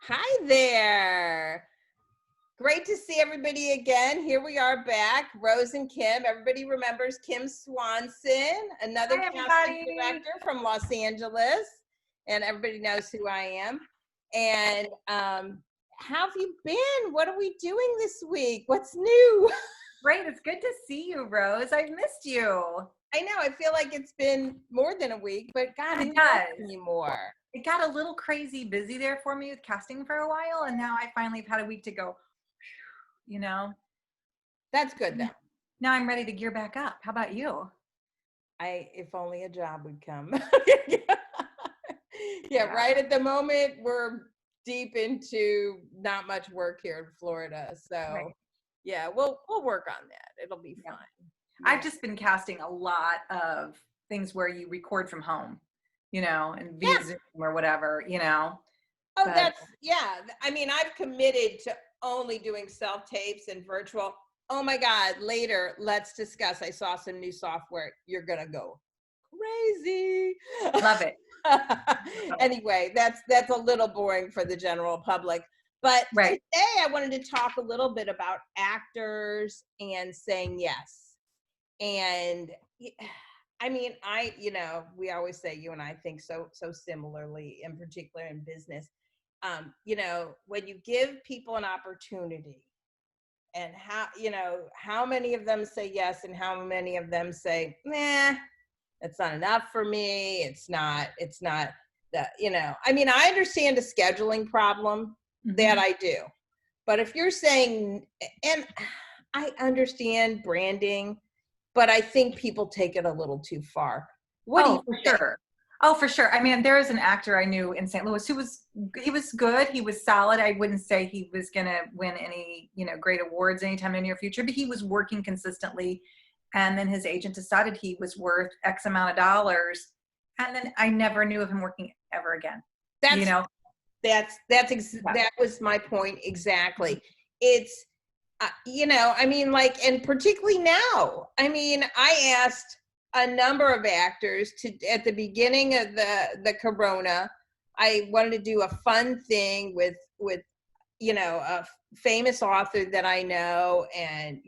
Hi there. Great to see everybody again. Here we are back, Rose and Kim. Everybody remembers Kim Swanson, another Hi, casting everybody. director from Los Angeles, and everybody knows who I am. And how have you been? What are we doing this week? What's new? Great. It's good to see you, Rose. I've missed you. I know, I feel like it's been more than a week, but God, It it does. doesn't anymore. It got a little crazy busy there for me with casting for a while, and now I finally have had a week to go, you know. That's good though. Now I'm ready to gear back up. How about you? If only a job would come. Yeah, right at the moment we're deep into not much work here in Florida. So Right. yeah, we'll work on that. It'll be Yeah. fine. I've just been casting a lot of things where you record from home, and via Zoom or whatever, Oh, But that's I mean, I've committed to only doing self-tapes and virtual. Oh my God, later let's discuss. I saw some new software. You're gonna go crazy. love it. Anyway, that's a little boring for the general public. But Right. today I wanted to talk a little bit about actors and saying yes. And I mean, we always say you and I think so similarly, in particular in business. When you give people an opportunity, and how many of them say yes and how many of them say, nah, it's not enough for me. It's not that, I mean, I understand a scheduling problem, that I do. But if you're saying, and I understand branding, but I think people take it a little too far. What do you think? Sure. Oh, for sure. I mean, there is an actor I knew in St. Louis who he was good. He was solid. I wouldn't say he was going to win any, great awards anytime in the near future, but he was working consistently. And then his agent decided he was worth X amount of dollars. And then I never knew of him working ever again. That was my point exactly. It's, I mean, like, and particularly now, I mean, I asked a number of actors at the beginning of the Corona, I wanted to do a fun thing with a famous author that I know, and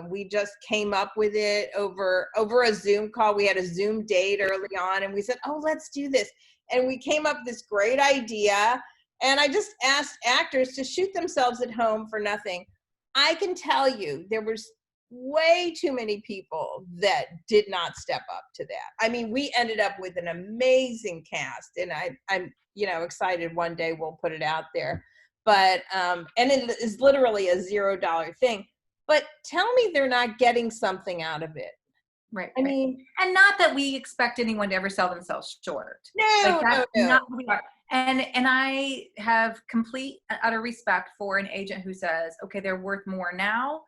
we just came up with it over a Zoom call. We had a Zoom date early on, and we said, oh, let's do this. And we came up with this great idea, and I just asked actors to shoot themselves at home for nothing. I can tell you there was way too many people that did not step up to that. I mean, we ended up with an amazing cast, and I'm excited one day we'll put it out there. But and it is literally a $0 thing. But tell me they're not getting something out of it. Right. I mean, and not that we expect anyone to ever sell themselves short. No. Not who we are. And I have complete utter respect for an agent who says, okay, they're worth more now.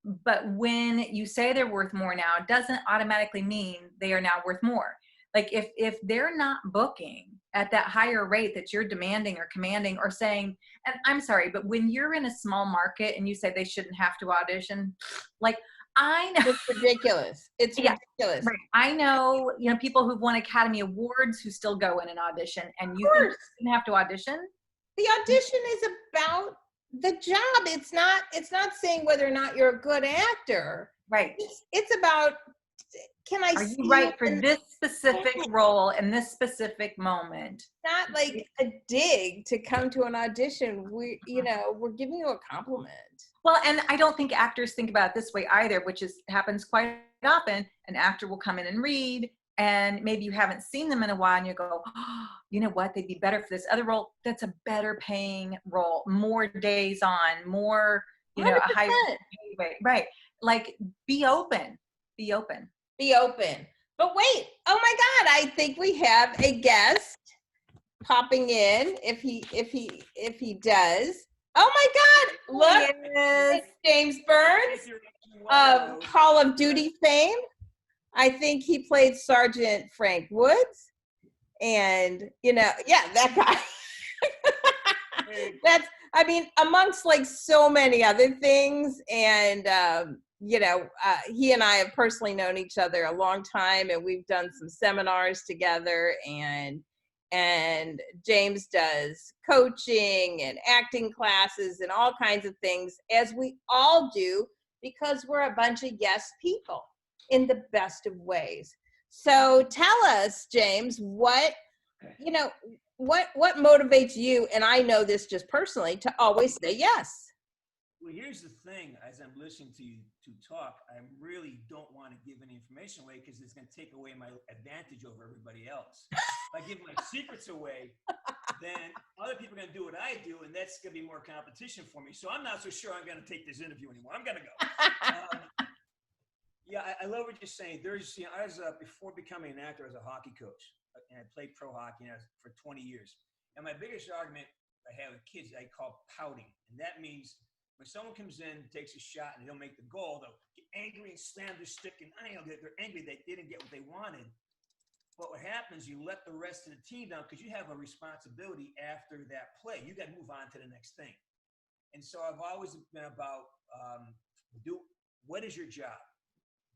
But when you say they're worth more now, it doesn't automatically mean they are now worth more. Like if they're not booking at that higher rate that you're demanding or commanding or saying, and I'm sorry, but when you're in a small market and you say they shouldn't have to audition, like I know it's ridiculous. It's ridiculous. Right. I know, people who've won Academy Awards who still go in an audition, and you think you didn't have to audition? The audition is about the job. It's not saying whether or not you're a good actor. Right. It's about, are you right for this specific role in this specific moment? Not like a dig to come to an audition. We're giving you a compliment. Well, and I don't think actors think about it this way either, which happens quite often. An actor will come in and read, and maybe you haven't seen them in a while, and you go, oh, you know what, they'd be better for this other role. That's a better paying role, more days on, more, a higher pay rate. Right. Like, be open. But wait, oh my God, I think we have a guest popping in. If he does. Oh my God, look, it's James Burns of Call of Duty fame. I think he played Sergeant Frank Woods, and that guy. That's, I mean, amongst like so many other things, and he and I have personally known each other a long time, and we've done some seminars together, and and James does coaching and acting classes and all kinds of things, as we all do, because we're a bunch of yes people in the best of ways. So tell us, James, what motivates you, and I know this just personally, to always say yes? Well, here's the thing. As I'm listening to you talk, I really don't want to give any information away because it's going to take away my advantage over everybody else. If I give my secrets away, then other people are going to do what I do, and that's going to be more competition for me. So I'm not so sure I'm going to take this interview anymore. I'm going to go. Yeah, I love what you're saying. I was before becoming an actor, I was a hockey coach, and I played pro hockey for 20 years. And my biggest argument I have with kids, I call pouting, and that means when someone comes in, takes a shot, and they don't make the goal, they'll get angry and slam their stick, and they're angry they didn't get what they wanted. But what happens, you let the rest of the team down because you have a responsibility after that play. You got to move on to the next thing. And so I've always been about what is your job?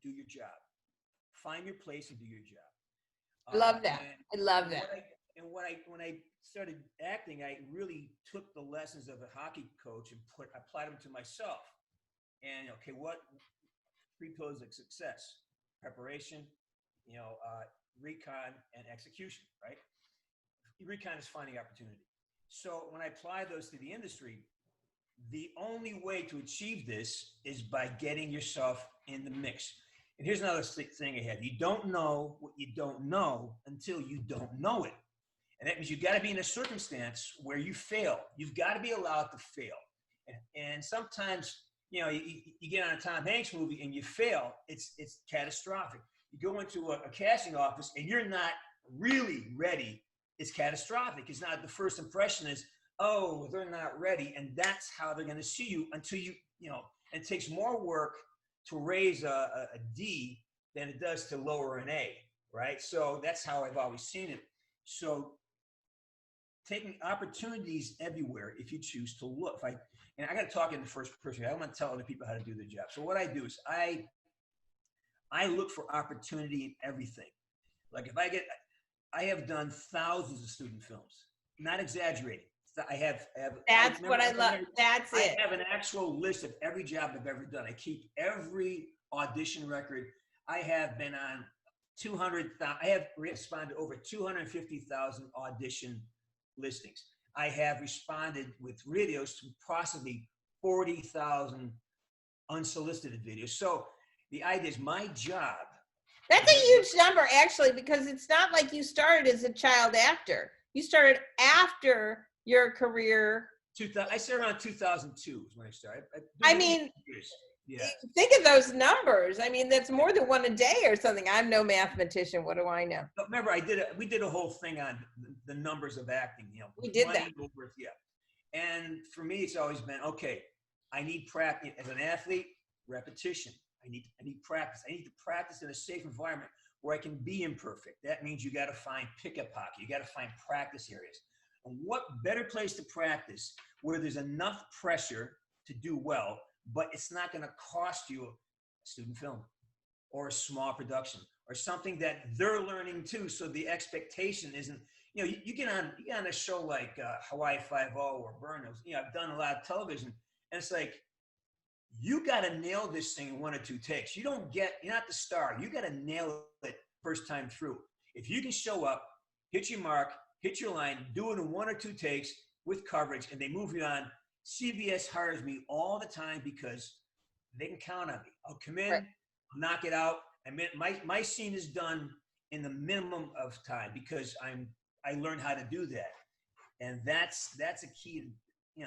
Do your job. Find your place and do your job. I love that. I love that. When I started acting, I really took the lessons of a hockey coach and applied them to myself. And what 3 pillars of success: preparation, recon, and execution. Right? Recon is finding opportunity. So when I apply those to the industry, the only way to achieve this is by getting yourself in the mix. And here's another thing ahead. You don't know what you don't know until you don't know it. And that means you've got to be in a circumstance where you fail. You've got to be allowed to fail. And sometimes, you get on a Tom Hanks movie and you fail. It's catastrophic. You go into a casting office and you're not really ready. It's catastrophic. It's not, the first impression is, oh, they're not ready. And that's how they're going to see you until it takes more work to raise a D than it does to lower an A, right? So that's how I've always seen it. So taking opportunities everywhere if you choose to look. And I got to talk in the first person. I don't want to tell other people how to do their job. So what I do is I look for opportunity in everything. Like I have done thousands of student films, not exaggerating. I have. That's what I love. That's it. I have an actual list of every job I've ever done. I keep every audition record. I have been on 200,000. I have responded to over 250,000 audition listings. I have responded with videos to possibly 40,000 unsolicited videos. So the idea is my job. That's a huge number, actually, because it's not like you started as a child actor. You started after your career. I started around 2002 is when I started. Yeah. Think of those numbers. I mean, that's more than one a day or something. I'm no mathematician. What do I know? But remember, we did a whole thing on the numbers of acting. We did that. Yeah. And for me, it's always been, okay, I need practice. As an athlete, repetition. I need practice. I need to practice in a safe environment where I can be imperfect. That means you got to find pickup hockey. You got to find practice areas. And what better place to practice where there's enough pressure to do well, but it's not going to cost you a student film or a small production or something that they're learning too. So the expectation isn't, you get on a show like Hawaii Five-0 or Burnos. I've done a lot of television, and it's like, you got to nail this thing in 1 or 2 takes. You're not the star. You got to nail it first time through. If you can show up, hit your mark, hit your line, do it in 1 or 2 takes with coverage, and they move you on. CBS hires me all the time because they can count on me. I'll come in, right, knock it out. My scene is done in the minimum of time because I learned how to do that, and that's a key.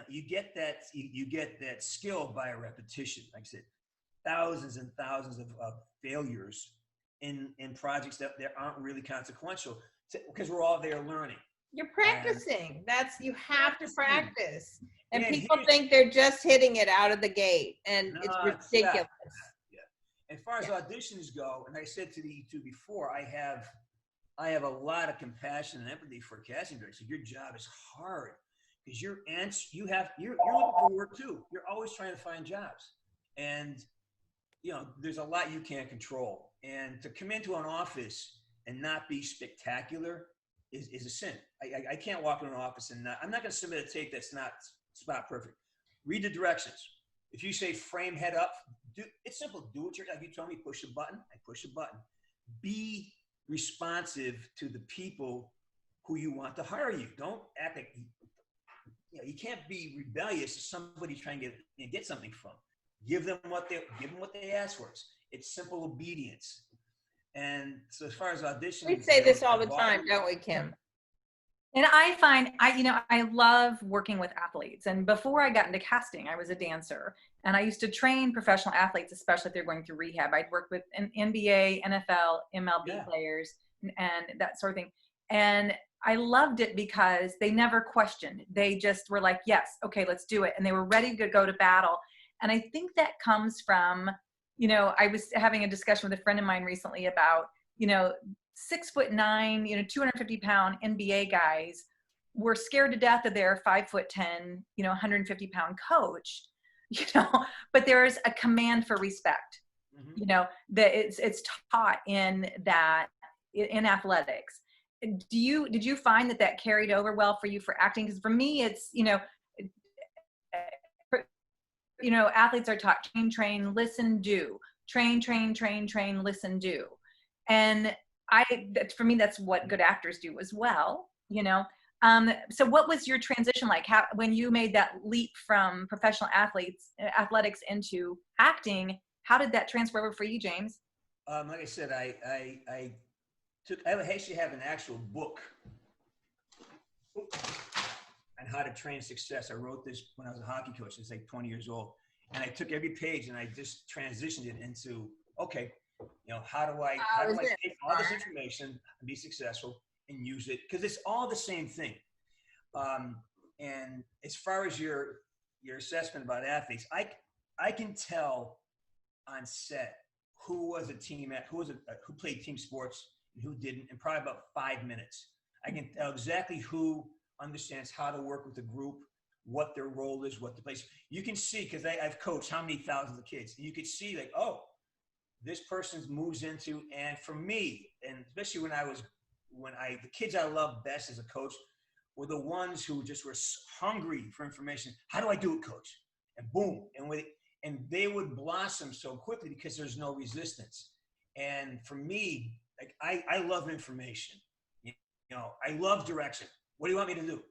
You get that skill by a repetition. Like I said, thousands and thousands of failures in projects that aren't really consequential because we're all there learning. You're practicing. You have to practice. And people think they're just hitting it out of the gate, and it's ridiculous. Yeah. As far as auditions go, and I said to you two before, I have a lot of compassion and empathy for casting directors. Your job is hard because you're looking for work too. You're always trying to find jobs, and there's a lot you can't control. And to come into an office and not be spectacular is a sin. I can't walk in an office and I'm not going to submit a take that's not spot perfect. Read the directions. If you say frame head up, it's simple. Do what like you told me, push a button. I push a button. Be responsive to the people who you want to hire you. Don't act like you can't be rebellious to somebody trying to get something from. Give them what they ask for. It's simple obedience. And so as far as auditioning, We say this all the time, don't we, Kim? And I find, I love working with athletes. And before I got into casting, I was a dancer. And I used to train professional athletes, especially if they're going through rehab. I'd work with an NBA, NFL, MLB players, and that sort of thing. And I loved it because they never questioned. They just were like, yes, okay, let's do it. And they were ready to go to battle. And I think that comes from, I was having a discussion with a friend of mine recently about, 6'9", 250-pound NBA guys were scared to death of their 5'10", 150-pound coach, but there's a command for respect, that it's taught in athletics. Did you find that carried over well for you for acting? Because for me, it's, athletes are taught train, listen, do, train, listen, do. And for me, that's what good actors do as well, So what was your transition like when you made that leap from professional athletics into acting? How did that transfer over for you, James? Like I said, I actually have an actual book on how to train success. I wrote this when I was a hockey coach. It's like 20 years old. And I took every page and I just transitioned it into, okay, how do I take all this information and be successful and use it? Because it's all the same thing. And as far as your assessment about athletes, I can tell on set who was a team who played team sports and who didn't in probably about 5 minutes. I can tell exactly who understands how to work with the group, what their role is, what the place. You can see, because I've coached how many thousands of kids, and you could see like, oh, this person moves into, and for me, and especially the kids I loved best as a coach were the ones who just were hungry for information. How do I do it, coach? And boom, and they would blossom so quickly because there's no resistance. And for me, like I love information. I love direction. What do you want me to do?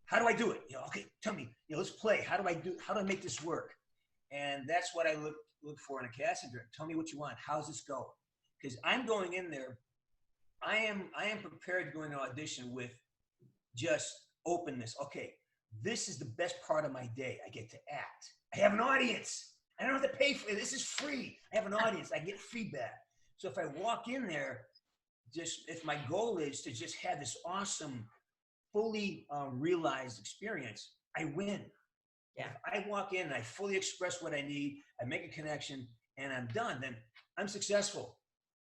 How do I do it? Okay, tell me. Let's play. How do I make this work? And that's what I look for in a casting director. Tell me what you want. How's this go? Because I'm going in there. I am prepared to go into audition with just openness. Okay, this is the best part of my day. I get to act. I have an audience. I don't have to pay for it. This is free. I have an audience. I get feedback. So if I walk in there, if my goal is to just have this awesome, fully realized experience, I win. Yeah. If I walk in and I fully express what I need, I make a connection, and I'm done, then I'm successful.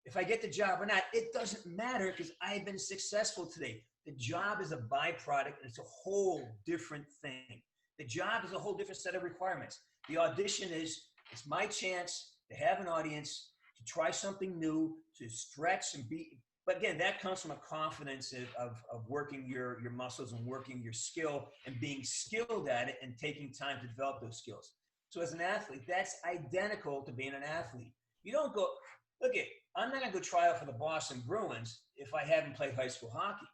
If I get the job or not, it doesn't matter because I've been successful today. The job is a byproduct, and it's a whole different thing. The job is a whole different set of requirements. The audition it's my chance to have an audience, to try something new, to stretch and be. But again, that comes from a confidence of working your muscles and working your skill and being skilled at it and taking time to develop those skills. So as an athlete, that's identical to being an athlete. You don't go, I'm not going to go try out for the Boston Bruins if I haven't played high school hockey.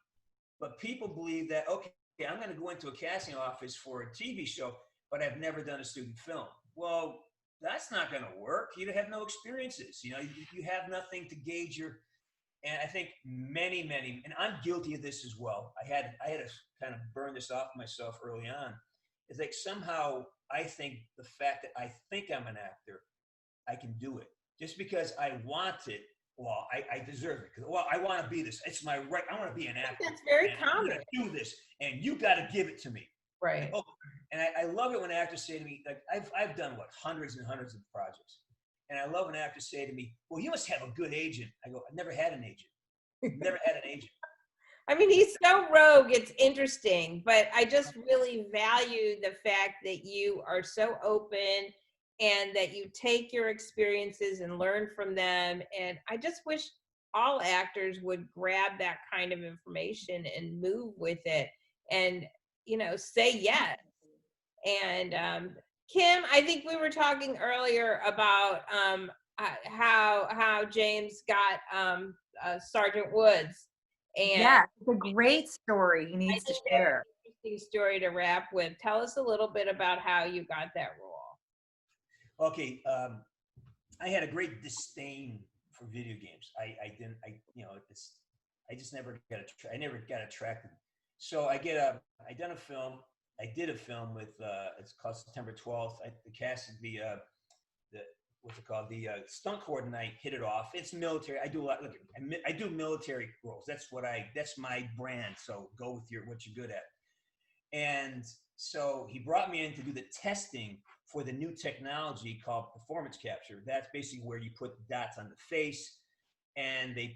But people believe that, okay, I'm going to go into a casting office for a TV show, but I've never done a student film. Well, that's not going to work. You have no experiences. You have nothing to gauge your. And I think many, and I'm guilty of this as well. I had to kind of burn this off myself early on. It's like somehow I think the fact that I think I'm an actor, I can do it. Just because I want it, well, I deserve it. Well, I want to be this. It's my right. I want to be an actor. That's very common. I'm going to do this, and you got to give it to me. Right. And I love it when actors say to me, like I've done hundreds and hundreds of projects. And I love when actors say to me, well, you must have a good agent. I go, I've never had an agent. Never had an agent. I mean, he's so rogue. It's interesting, but I just really value the fact that you are so open and that you take your experiences and learn from them. And I just wish all actors would grab that kind of information and move with it and, say yes. And Kim, I think we were talking earlier about how James got Sergeant Woods. And yeah, it's a great story he I needs to think that's share. an interesting story to wrap with. Tell us a little bit about how you got that role. Okay, I had a great disdain for video games. I just never got attracted. So I did a film with it's called September 12th. The cast, what's it called? The Stunt Court, and I hit it off. It's military. I do a lot. Look, I do military roles. That's my brand. So go with what you're good at. And so he brought me in to do the testing for the new technology called performance capture. That's basically where you put dots on the face, and a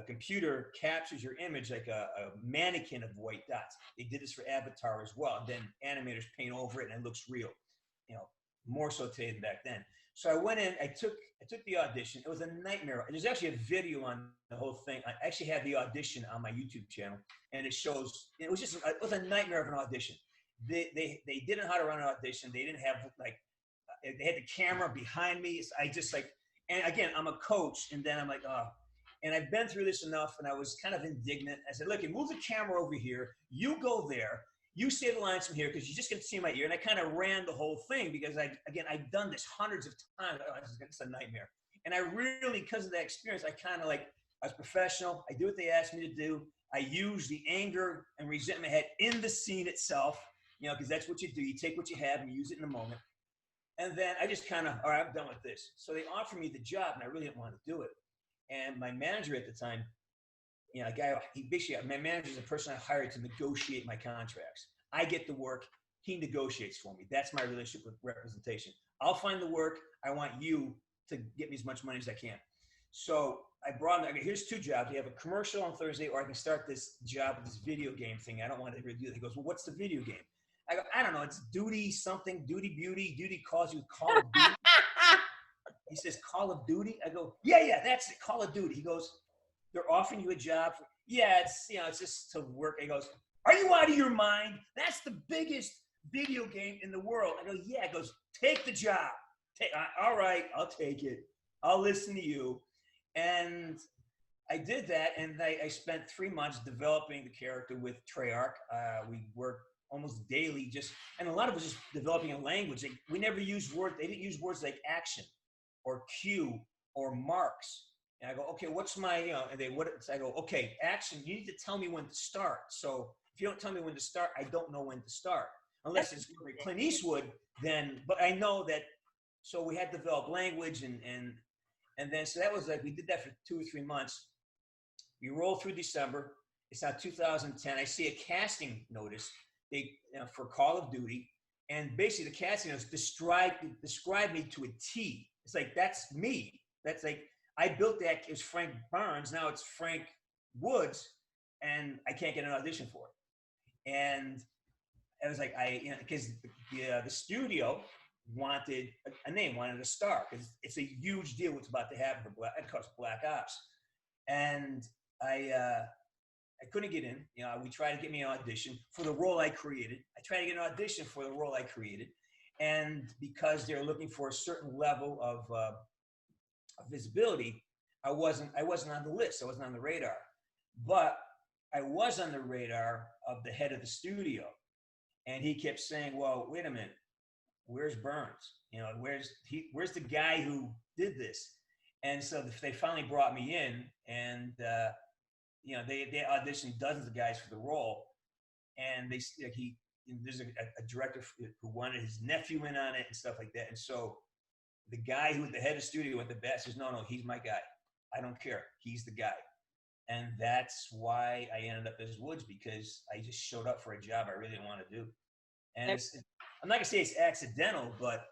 computer captures your image like a mannequin of white dots. They did this for Avatar as well. And then animators paint over it, and it looks real. More so today than back then. So I went in. I took the audition. It was a nightmare. There's actually a video on the whole thing. I actually have the audition on my YouTube channel, and it shows. It was a nightmare of an audition. They didn't know how to run an audition. They didn't have they had the camera behind me. And again, I'm a coach, and then I'm like, oh, and I've been through this enough, and I was kind of indignant. I said, look, move the camera over here. You go there. You say the lines from here because you're just going to see my ear. And I kind of ran the whole thing because I've done this hundreds of times. Oh, it's a nightmare. And I really, because of that experience, I was professional. I do what they asked me to do. I use the anger and resentment I had in the scene itself, because that's what you do. You take what you have and use it in the moment. And then I just all right, I'm done with this. So they offered me the job, and I really didn't want to do it. And my manager at the time, my manager is the person I hired to negotiate my contracts. I get the work, he negotiates for me. That's my relationship with representation. I'll find the work. I want you to get me as much money as I can. So I brought him. Here's two jobs. You have a commercial on Thursday, or I can start this job with this video game thing. I don't want to do that. He goes, well, what's the video game? I go, I don't know. It's Duty something, Duty Beauty. Duty calls you Call of Duty. He says, Call of Duty? I go, yeah, that's it, Call of Duty. He goes, they're offering you a job. It's just to work. He goes, are you out of your mind? That's the biggest video game in the world. I go, yeah. He goes, take the job. All right, I'll take it. I'll listen to you. And I did that, and I spent 3 months developing the character with Treyarch. We worked almost daily, and a lot of it was just developing a language. We never used words. They didn't use words like action or cue or marks. And I go, okay, what's my, I go, okay, action, you need to tell me when to start. So if you don't tell me when to start, I don't know when to start. Unless it's Clint Eastwood, but I know that, so we had to develop language, and then, so that was we did that for 2 or 3 months. We roll through December. It's now 2010. I see a casting notice for Call of Duty, and basically the casting notice described me to a T. It's like, that's me. That's like, I built that. It was Frank Barnes. Now it's Frank Woods, and I can't get an audition for it. And I was like, because the studio wanted a name, wanted a star, because it's a huge deal what's about to happen for Black Ops. And I couldn't get in. We tried to get me an audition for the role I created. And because they're looking for a certain level of visibility, I wasn't on the list. I wasn't on the radar. But I was on the radar of the head of the studio. And he kept saying, well, wait a minute, where's Burns? Where's the guy who did this? And so they finally brought me in, and they auditioned dozens of guys for the role. And there's a director who wanted his nephew in on it and stuff like that. And so the guy who was the head of the studio went the best says, no, he's my guy. I don't care. He's the guy. And that's why I ended up as Woods, because I just showed up for a job I really didn't want to do. And I'm not going to say it's accidental, but,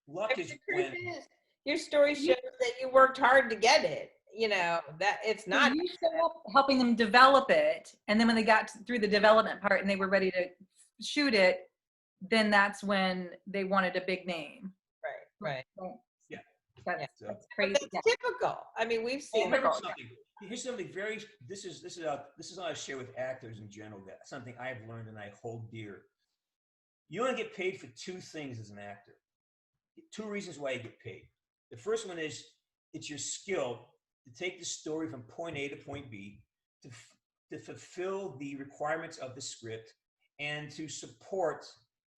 luck is when... Your story shows that you worked hard to get it. That it's not... So you show up helping them develop it, and then when they got through the development part and they were ready to shoot it, then that's when they wanted a big name. Right. Yeah. That's, So- that's But crazy. that's typical. I mean, we've Oh, seen remember it. something. Here's something very. This is what I share with actors in general. That something I've learned and I hold dear. You only get paid for two things as an actor. Two reasons why you get paid. The first one is it's your skill to take the story from point A to point B, to fulfill the requirements of the script, and to support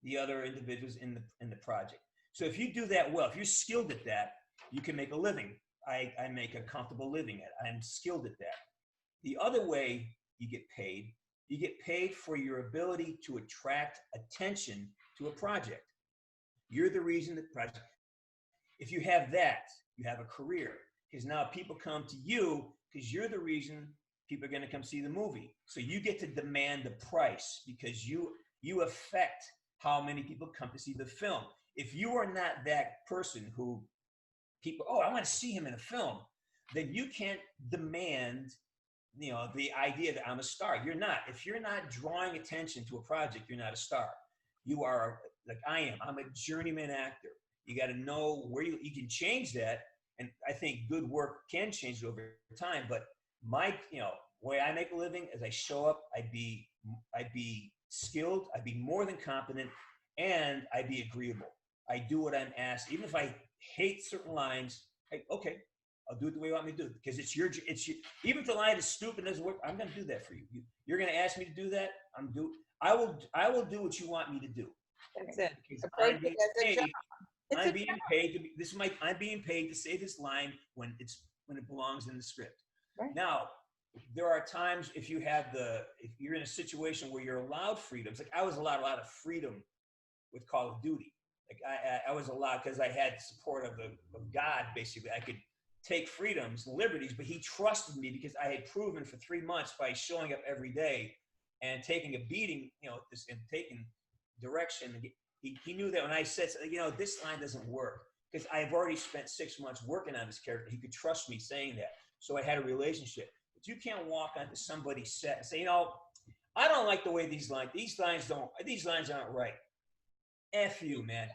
the other individuals in the project. So if you do that well, if you're skilled at that, you can make a living. I make a comfortable living at it. I'm skilled at that. The other way you get paid for your ability to attract attention to a project. You're the reason the project. If you have that, you have a career, because now people come to you because you're the reason people are going to come see the movie. So you get to demand the price because you affect how many people come to see the film. If you are not that person who people, oh, I want to see him in a film, then you can't demand, the idea that I'm a star. You're not. If you're not drawing attention to a project, you're not a star. You are like I am. I'm a journeyman actor. You got to know where you can change that. And I think good work can change it over time. But my, way I make a living is I show up, I'd be skilled, I'd be more than competent, and I'd be agreeable. I do what I'm asked. Even if I hate certain lines, hey, okay, I'll do it the way you want me to do it, because it's your, even if the line is stupid and doesn't work, I'm going to do that for you. You're going to ask me to do that. I will do what you want me to do. That's it. Because Approach I'm being it as a paid. job. It's I'm a being paid to be, I'm being paid to say this line when it belongs in the script. Right. Now, there are times if you're in a situation where you're allowed freedoms. Like I was allowed a lot of freedom with Call of Duty. Like I was allowed, because I had support of God, basically. I could take freedoms, liberties, but he trusted me because I had proven for 3 months by showing up every day and taking a beating, and taking direction. He knew that when I said, this line doesn't work, because I've already spent 6 months working on this character. He could trust me saying that. So I had a relationship. But you can't walk onto somebody's set and say, I don't like the way these lines aren't right. F you, man.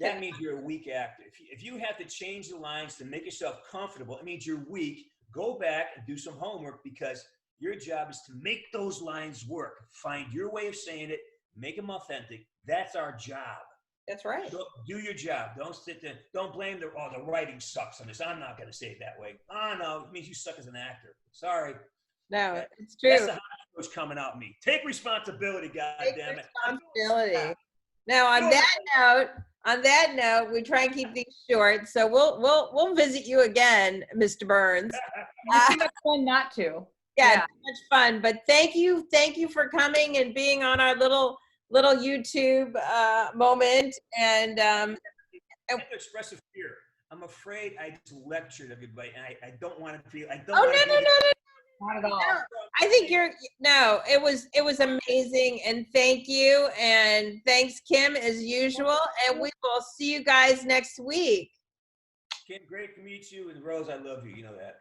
That means you're a weak actor. If you have to change the lines to make yourself comfortable, it means you're weak. Go back and do some homework, because your job is to make those lines work. Find your way of saying it, make them authentic. That's our job. That's right. Do your job. Don't sit there. Don't blame the writing sucks on this. I'm not going to say it that way. Oh, no, it means you suck as an actor. Sorry. No, it's That's true. the hot coming out me. Take responsibility, Take goddammit. responsibility. Now, on that note, we try and keep these short, so we'll visit you again, Mr. Burns. It's too much fun not to. Yeah, Yeah. too much fun. But thank you for coming and being on our little YouTube moment. And I have to express a fear. I'm afraid I just lectured everybody, and I don't want to feel. I don't. oh want to no, Not at all. I think it was amazing, and thank you, and thanks, Kim, as usual, and we will see you guys next week. Kim, great to meet you, and Rose, I love you. You know that.